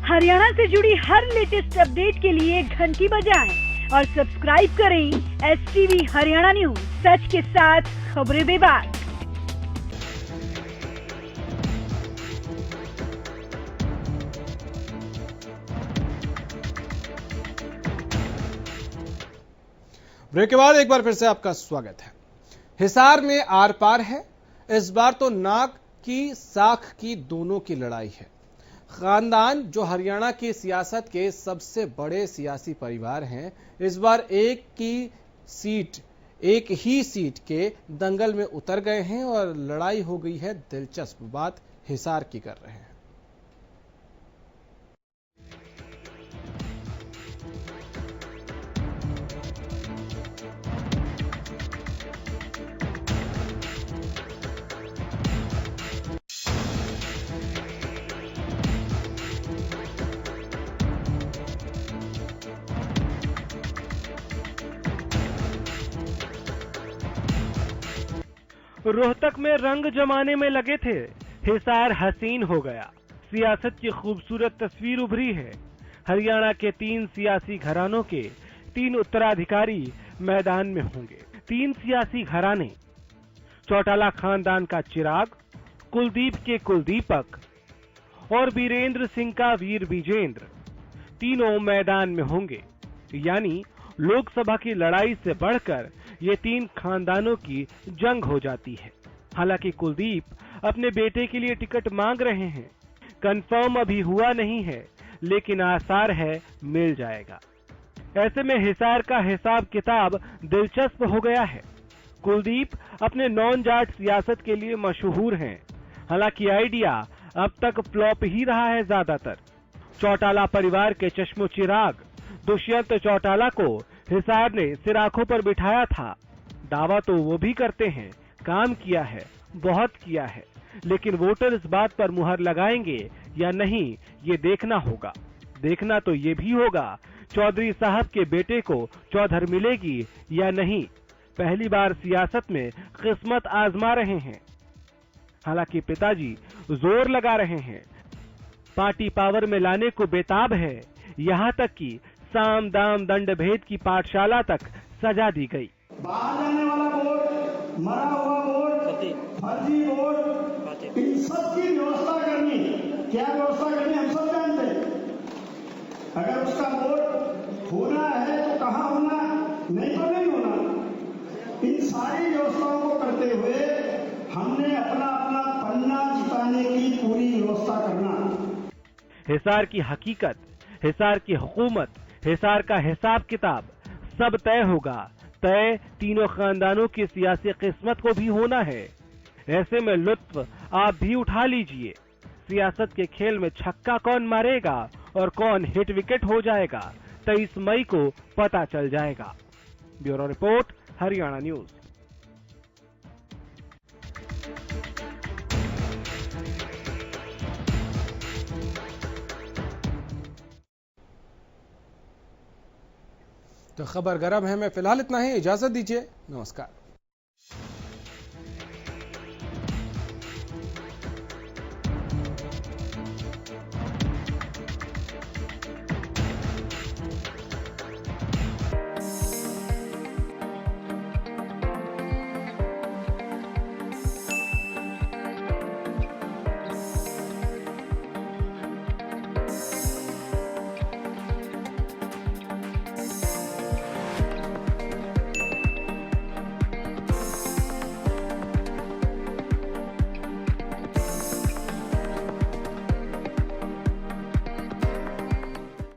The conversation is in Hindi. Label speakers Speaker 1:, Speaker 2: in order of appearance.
Speaker 1: हरियाणा से जुड़ी हर लेटेस्ट अपडेट के लिए घंटी बजाएं और सब्सक्राइब करें STV हरियाणा न्यूज, सच के साथ खबरें बेबाक।
Speaker 2: ब्रेक के बाद एक बार फिर से आपका स्वागत है। हिसार में आर पार है। इस बार तो नाक की साख की दोनों की लड़ाई है। खानदान जो हरियाणा की सियासत के सबसे बड़े सियासी परिवार हैं, इस बार एक ही सीट के दंगल में उतर गए हैं और लड़ाई हो गई है। दिलचस्प बात हिसार की कर रहे हैं।
Speaker 3: रोहतक में रंग जमाने में लगे थे, हिसार हसीन हो गया। सियासत की खूबसूरत तस्वीर उभरी है। हरियाणा के 3 सियासी घरानों के 3 उत्तराधिकारी मैदान में होंगे। 3 सियासी घराने, चौटाला खानदान का चिराग, कुलदीप के कुलदीपक और वीरेंद्र सिंह का वीर विजेंद्र, तीनों मैदान में होंगे। यानी लोकसभा की लड़ाई से बढ़कर ये 3 खानदानों की जंग हो जाती है। हालांकि कुलदीप अपने बेटे के लिए टिकट मांग रहे हैं। कंफर्म अभी हुआ नहीं है, लेकिन आसार है मिल जाएगा। ऐसे में हिसार का हिसाब किताब दिलचस्प हो गया है। कुलदीप अपने नॉन जाट सियासत के लिए मशहूर हैं। हालांकि आइडिया अब तक फ्लॉप ही रहा है ज्यादातर। चौटाला परिवार के चश्मो चिराग दुष्यंत चौटाला को हिसार ने सिराखों पर बिठाया था। दावा तो वो भी करते हैं, काम किया है, बहुत किया है, लेकिन वोटर इस बात पर मुहर लगाएंगे या नहीं, ये देखना होगा। देखना तो ये भी होगा चौधरी साहब के बेटे को चौधर मिलेगी या नहीं। पहली बार सियासत में किस्मत आजमा रहे हैं। हालांकि पिताजी जोर लगा रहे हैं, पार्टी पावर में लाने को बेताब है। यहाँ तक कि साम दाम दंड भेद की पाठशाला तक सजा दी गई।
Speaker 4: बाहर जाने वाला वोट, मरा हुआ वोट, फर्जी वोट, इन सब की व्यवस्था करनी। क्या व्यवस्था करनी हम सब जानते हैं। अगर उसका वोट होना है तो कहाँ होना, नहीं तो नहीं होना। इन सारी व्यवस्थाओं को करते हुए हमने अपना अपना पन्ना जिताने की पूरी व्यवस्था करना।
Speaker 3: हिसार की हकीकत, हिसार की हुकूमत, हिसार का हिसाब किताब सब तय होगा। तय तीनों खानदानों की सियासी किस्मत को भी होना है। ऐसे में लुत्फ आप भी उठा लीजिए। सियासत के खेल में छक्का कौन मारेगा और कौन हिट विकेट हो जाएगा, 23 मई को पता चल जाएगा। Bureau report, Haryana news.
Speaker 2: तो खबर गर्म है। मैं फिलहाल इतना ही, इजाजत दीजिए, नमस्कार।